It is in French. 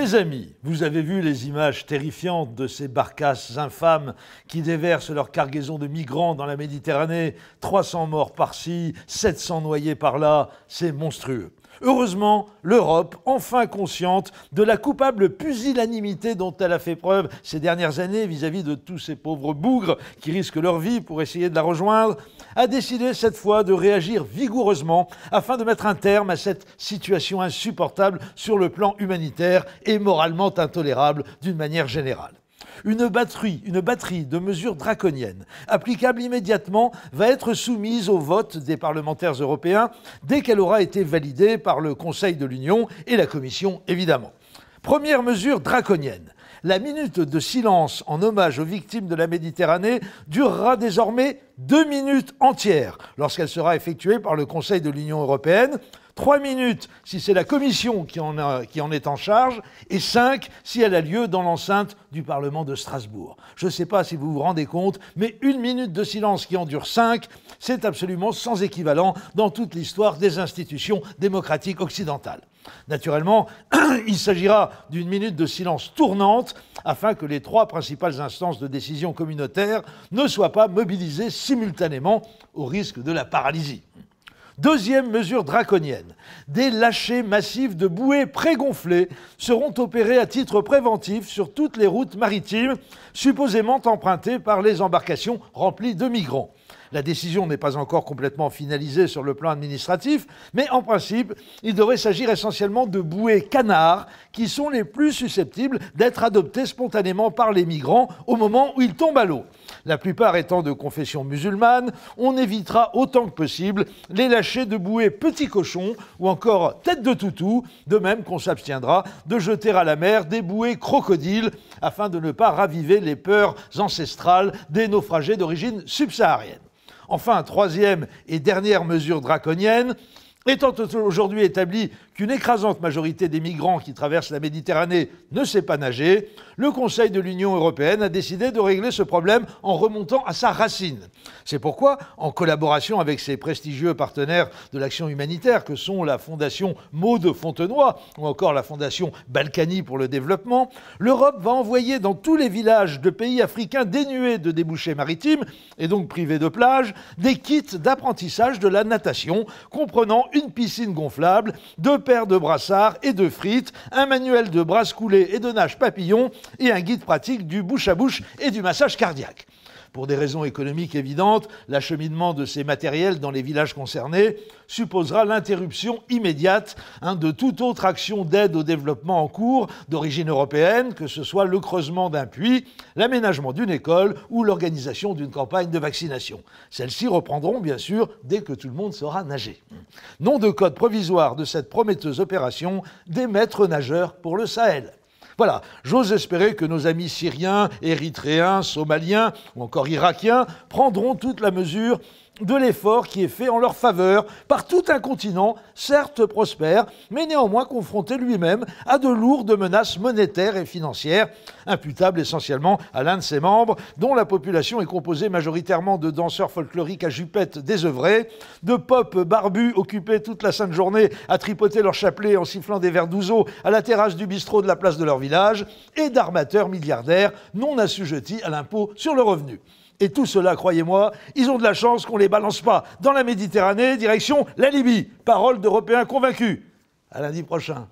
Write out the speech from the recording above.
Mes amis, vous avez vu les images terrifiantes de ces barcasses infâmes qui déversent leur cargaison de migrants dans la Méditerranée, 300 morts par-ci, 700 noyés par-là, c'est monstrueux. Heureusement, l'Europe, enfin consciente de la coupable pusillanimité dont elle a fait preuve ces dernières années vis-à-vis de tous ces pauvres bougres qui risquent leur vie pour essayer de la rejoindre, a décidé cette fois de réagir vigoureusement afin de mettre un terme à cette situation insupportable sur le plan humanitaire et moralement intolérable d'une manière générale. Une batterie de mesures draconiennes, applicables immédiatement, va être soumise au vote des parlementaires européens dès qu'elle aura été validée par le Conseil de l'Union et la Commission, évidemment. Première mesure draconienne. La minute de silence en hommage aux victimes de la Méditerranée durera désormais 2 minutes entières lorsqu'elle sera effectuée par le Conseil de l'Union européenne, 3 minutes si c'est la Commission qui en est en charge, et 5 si elle a lieu dans l'enceinte du Parlement de Strasbourg. Je ne sais pas si vous vous rendez compte, mais 1 minute de silence qui en dure 5, c'est absolument sans équivalent dans toute l'histoire des institutions démocratiques occidentales. Naturellement, il s'agira d'une minute de silence tournante afin que les 3 principales instances de décision communautaire ne soient pas mobilisées simultanément au risque de la paralysie. Deuxième mesure draconienne, des lâchers massifs de bouées prégonflées seront opérés à titre préventif sur toutes les routes maritimes supposément empruntées par les embarcations remplies de migrants. La décision n'est pas encore complètement finalisée sur le plan administratif, mais en principe, il devrait s'agir essentiellement de bouées canards qui sont les plus susceptibles d'être adoptées spontanément par les migrants au moment où ils tombent à l'eau. La plupart étant de confession musulmane, on évitera autant que possible les lâchers de bouées petits cochons ou encore tête de toutou, de même qu'on s'abstiendra de jeter à la mer des bouées crocodiles afin de ne pas raviver les peurs ancestrales des naufragés d'origine subsaharienne. Enfin, troisième et dernière mesure draconienne, étant aujourd'hui établi qu'une écrasante majorité des migrants qui traversent la Méditerranée ne sait pas nager, le Conseil de l'Union européenne a décidé de régler ce problème en remontant à sa racine. C'est pourquoi, en collaboration avec ses prestigieux partenaires de l'action humanitaire que sont la Fondation Maud Fontenoy ou encore la Fondation Balkany pour le développement, l'Europe va envoyer dans tous les villages de pays africains dénués de débouchés maritimes et donc privés de plage, des kits d'apprentissage de la natation comprenant une piscine gonflable, 2 paires de brassards et de frites, un manuel de brasse coulée et de nage papillon et un guide pratique du bouche à bouche et du massage cardiaque. Pour des raisons économiques évidentes, l'acheminement de ces matériels dans les villages concernés supposera l'interruption immédiate de toute autre action d'aide au développement en cours d'origine européenne, que ce soit le creusement d'un puits, l'aménagement d'une école ou l'organisation d'une campagne de vaccination. Celles-ci reprendront bien sûr dès que tout le monde saura nager. Nom de code provisoire de cette prometteuse opération, des maîtres nageurs pour le Sahel. Voilà, j'ose espérer que nos amis syriens, érythréens, somaliens ou encore irakiens prendront toute la mesure de l'effort qui est fait en leur faveur par tout un continent, certes prospère, mais néanmoins confronté lui-même à de lourdes menaces monétaires et financières, imputables essentiellement à l'un de ses membres, dont la population est composée majoritairement de danseurs folkloriques à jupettes désœuvrées, de pop barbus occupés toute la sainte journée à tripoter leur chapelet en sifflant des verres d'ouzo à la terrasse du bistrot de la place de leur village, et d'armateurs milliardaires non assujettis à l'impôt sur le revenu. Et tout cela, croyez-moi, ils ont de la chance qu'on ne les balance pas dans la Méditerranée, direction la Libye. Parole d'Européens convaincus. À lundi prochain.